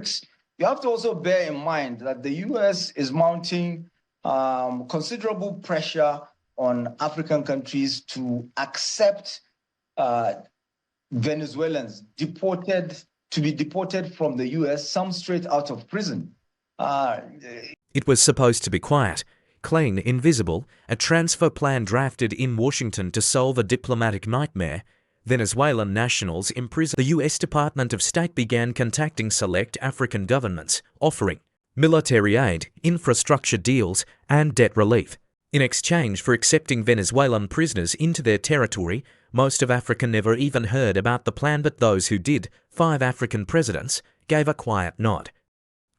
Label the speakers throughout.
Speaker 1: BRICS, you have to also bear in mind that the US is mounting considerable pressure on African countries to accept Venezuelans to be deported from the US, some straight out of prison.
Speaker 2: It was supposed to be quiet, clean, invisible, a transfer plan drafted in Washington to solve a diplomatic nightmare. Venezuelan nationals imprisoned. The US Department of State began contacting select African governments, offering military aid, infrastructure deals, and debt relief. In exchange for accepting Venezuelan prisoners into their territory, most of Africa never even heard about the plan, but those who did, 5 African presidents, gave a quiet nod.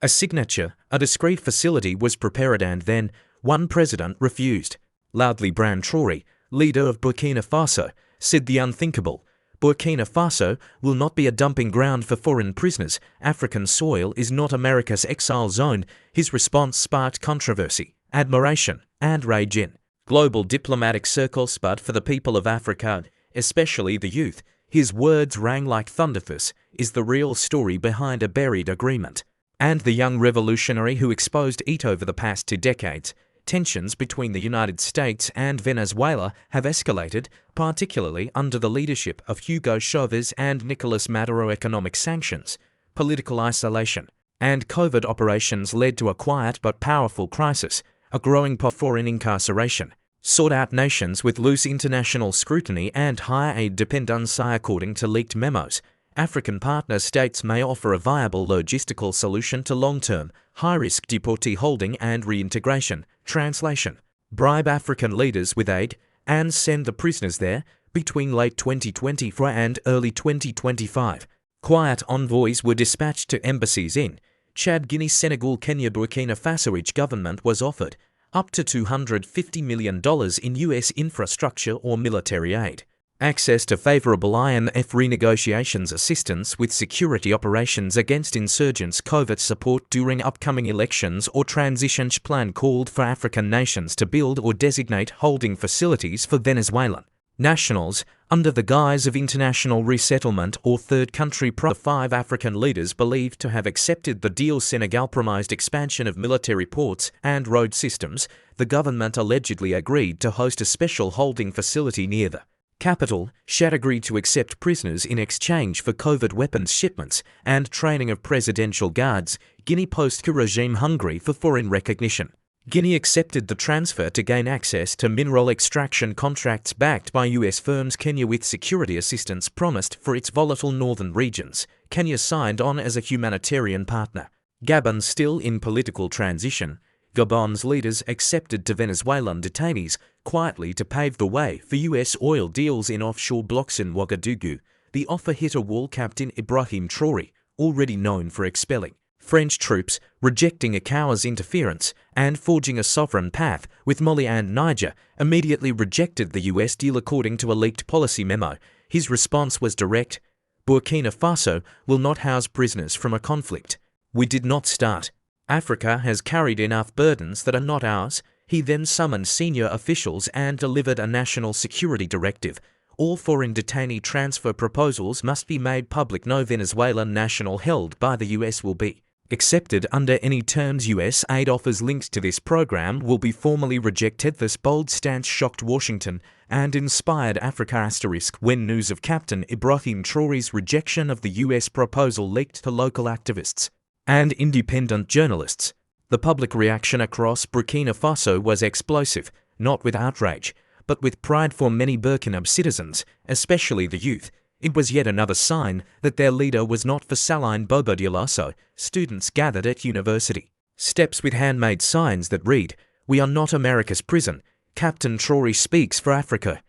Speaker 2: A signature, a discreet facility was prepared, and then one president refused. Loudly, Ibrahim Traoré, leader of Burkina Faso, said the unthinkable. Burkina Faso will not be a dumping ground for foreign prisoners. African soil is not America's exile zone. His response sparked controversy, admiration, and rage in global diplomatic circles, but for the people of Africa, especially the youth, his words rang like thunder. This is the real story behind a buried agreement. And the young revolutionary who exposed it over the past 2 decades. Tensions between the United States and Venezuela have escalated, particularly under the leadership of Hugo Chavez and Nicolas Maduro. Economic sanctions, political isolation, and covert operations led to a quiet but powerful crisis, a growing foreign incarceration, sought-out nations with loose international scrutiny and high aid dependence. According to leaked memos, African partner states may offer a viable logistical solution to long-term, high-risk deportee holding and reintegration. Translation: bribe African leaders with aid and send the prisoners there between late 2024 and early 2025. Quiet envoys were dispatched to embassies in Chad, Guinea, Senegal, Kenya, Burkina Faso. Each government was offered up to $250 million in US infrastructure or military aid, access to favorable IMF renegotiations, assistance with security operations against insurgents, covert support during upcoming elections, or transition plan. Called for African nations to build or designate holding facilities for Venezuelan nationals under the guise of international resettlement or third country. The 5 African leaders believed to have accepted the deal. Senegal promised expansion of military ports and road systems. The government allegedly agreed to host a special holding facility near the capital. Chad agreed to accept prisoners in exchange for covert weapons shipments and training of presidential guards. Guinea post-coup regime hungry for foreign recognition. Guinea accepted the transfer to gain access to mineral extraction contracts backed by US firms. Kenya, with security assistance promised for its volatile northern regions. Kenya signed on as a humanitarian partner. Gabon still in political transition. Gabon's leaders accepted to Venezuelan detainees quietly to pave the way for US oil deals in offshore blocks in Ouagadougou. The offer hit a wall. Captain Ibrahim Traoré, already known for expelling French troops, rejecting ECOWAS interference, and forging a sovereign path with Mali and Niger, immediately rejected the US deal. According to a leaked policy memo, his response was direct: Burkina Faso will not house prisoners from a conflict we did not start. Africa has carried enough burdens that are not ours. He then summoned senior officials and delivered a national security directive. All foreign detainee transfer proposals must be made public. No Venezuelan national held by the US will be accepted under any terms. US aid offers linked to this program will be formally rejected. This bold stance shocked Washington and inspired Africa. When news of Captain Ibrahim Traoré's rejection of the US proposal leaked to local activists and independent journalists, the public reaction across Burkina Faso was explosive, not with outrage, but with pride for many Burkina citizens, especially the youth. It was yet another sign that their leader was not for Saline Bobo Dioulasso. Students gathered at university steps with handmade signs that read, "We are not America's prison. Captain Traoré speaks for Africa.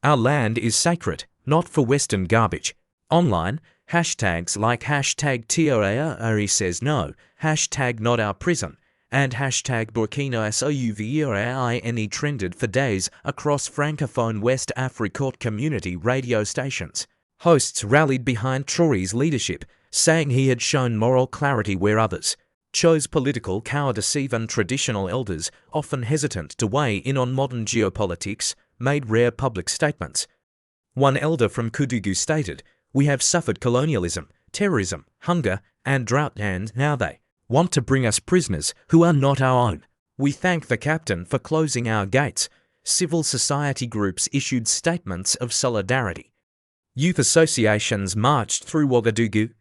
Speaker 2: Our land is sacred, not for Western garbage." Online, hashtags like hashtag Traoré says no, hashtag not our prison, and hashtag Burkina Souveraine trended for days across Francophone West Africa community radio stations. Hosts rallied behind Traoré's leadership, saying he had shown moral clarity where others chose political cowardice. Even traditional elders, often hesitant to weigh in on modern geopolitics, made rare public statements. One elder from Koudougou stated, "We have suffered colonialism, terrorism, hunger, and drought, and now they want to bring us prisoners who are not our own. We thank the captain for closing our gates. Civil society groups issued statements of solidarity. Youth associations marched through Ouagadougou.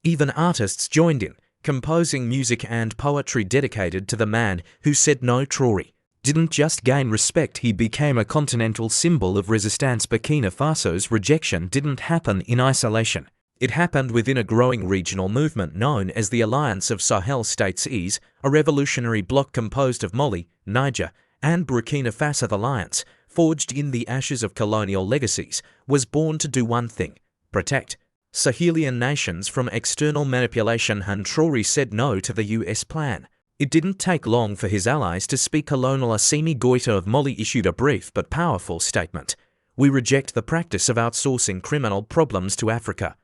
Speaker 2: Even artists joined in, composing music and poetry dedicated to the man who said no. Traoré didn't just gain respect, he became a continental symbol of resistance. Burkina Faso's rejection didn't happen in isolation. It happened within a growing regional movement known as the Alliance of Sahel States (EAS), a revolutionary bloc composed of Mali, Niger, and Burkina Faso. The alliance, forged in the ashes of colonial legacies, was born to do one thing: protect Sahelian nations from external manipulation. And Traoré said no to the US plan. It didn't take long for his allies to speak. Colonel Assimi Goïta of Mali issued a brief but powerful statement: "We reject the practice of outsourcing criminal problems to Africa.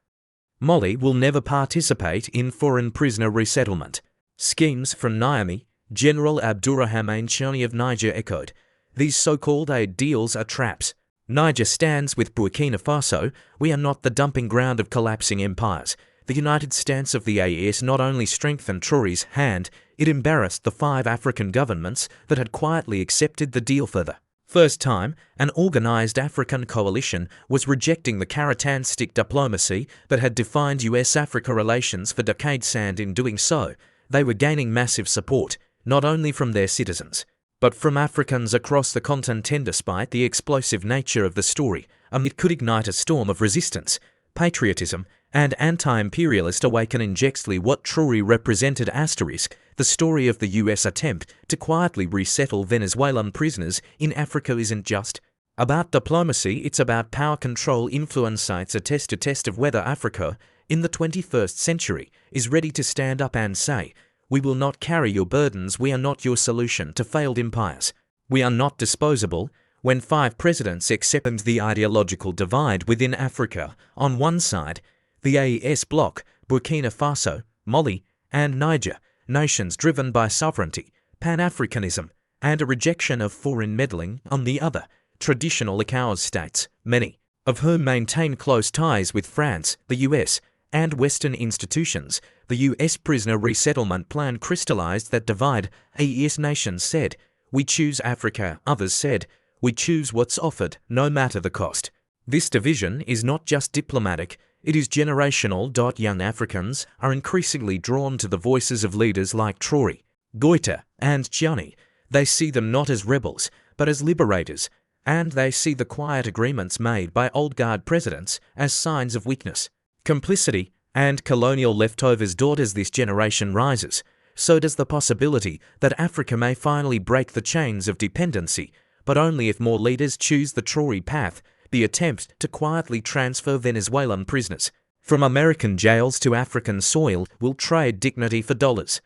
Speaker 2: Mali will never participate in foreign prisoner resettlement schemes." From Niamey, General Abdourahmane Tiani of Niger echoed, "These so-called aid deals are traps." Niger stands with Burkina Faso. "We are not the dumping ground of collapsing empires." The united stance of the AES not only strengthened Traoré's hand, it embarrassed the 5 African governments that had quietly accepted the deal. For the first time, an organized African coalition was rejecting the carrot-and-stick diplomacy that had defined US-Africa relations for decades, and in doing so, they were gaining massive support, not only from their citizens, but from Africans across the continent. Despite the explosive nature of the story, it could ignite a storm of resistance, patriotism, and anti-imperialist awakening. Exactly what Traoré represented. The story of the US attempt to quietly resettle Venezuelan prisoners in Africa isn't just about diplomacy, it's about power, control, influence. It's a test of whether Africa in the 21st century is ready to stand up and say, "We will not carry your burdens, we are not your solution to failed empires. We are not disposable." When 5 presidents accepted the ideological divide within Africa, on one side, the AES bloc, Burkina Faso, Mali, and Niger, nations driven by sovereignty, Pan-Africanism, and a rejection of foreign meddling; on the other, traditional ECOWAS states, many of whom maintain close ties with France, the US, and Western institutions. The US prisoner resettlement plan crystallized that divide. AES nations said, "We choose Africa." Others said, "We choose what's offered, no matter the cost." This division is not just diplomatic, it is generational. Young Africans are increasingly drawn to the voices of leaders like Traoré, Goïta, and Tiani. They see them not as rebels, but as liberators, and they see the quiet agreements made by old guard presidents as signs of weakness, complicity, and colonial leftovers. As this generation rises, so does the possibility that Africa may finally break the chains of dependency, but only if more leaders choose the Traoré path, the attempt to quietly transfer Venezuelan prisoners from American jails to African soil will trade dignity for dollars.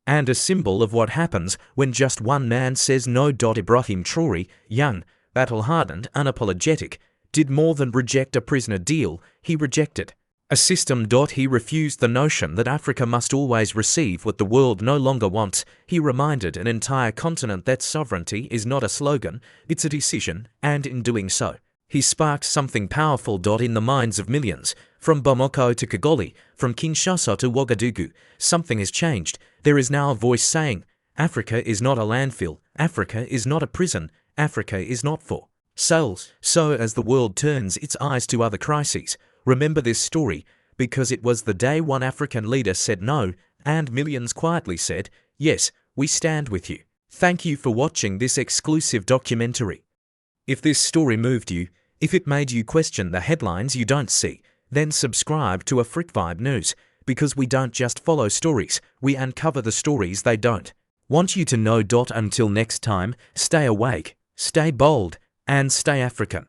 Speaker 2: And a symbol of what happens when just one man says no. Ibrahim Traoré, young, battle-hardened, unapologetic, did more than reject a prisoner deal, he rejected a system. He refused the notion that Africa must always receive what the world no longer wants. He reminded an entire continent that sovereignty is not a slogan, it's a decision, and in doing so, he sparked something powerful. In the minds of millions, from Bamako to Kigali, from Kinshasa to Ouagadougou, something has changed. There is now a voice saying, Africa is not a landfill, Africa is not a prison, Africa is not for sales. So as the world turns its eyes to other crises, remember this story, because it was the day one African leader said no, and millions quietly said, yes, we stand with you. Thank you for watching this exclusive documentary. If this story moved you, if it made you question the headlines you don't see, then subscribe to Afrique Vibe News, because we don't just follow stories, we uncover the stories they don't. Want you to know. Until next time, stay awake, stay bold, and stay African.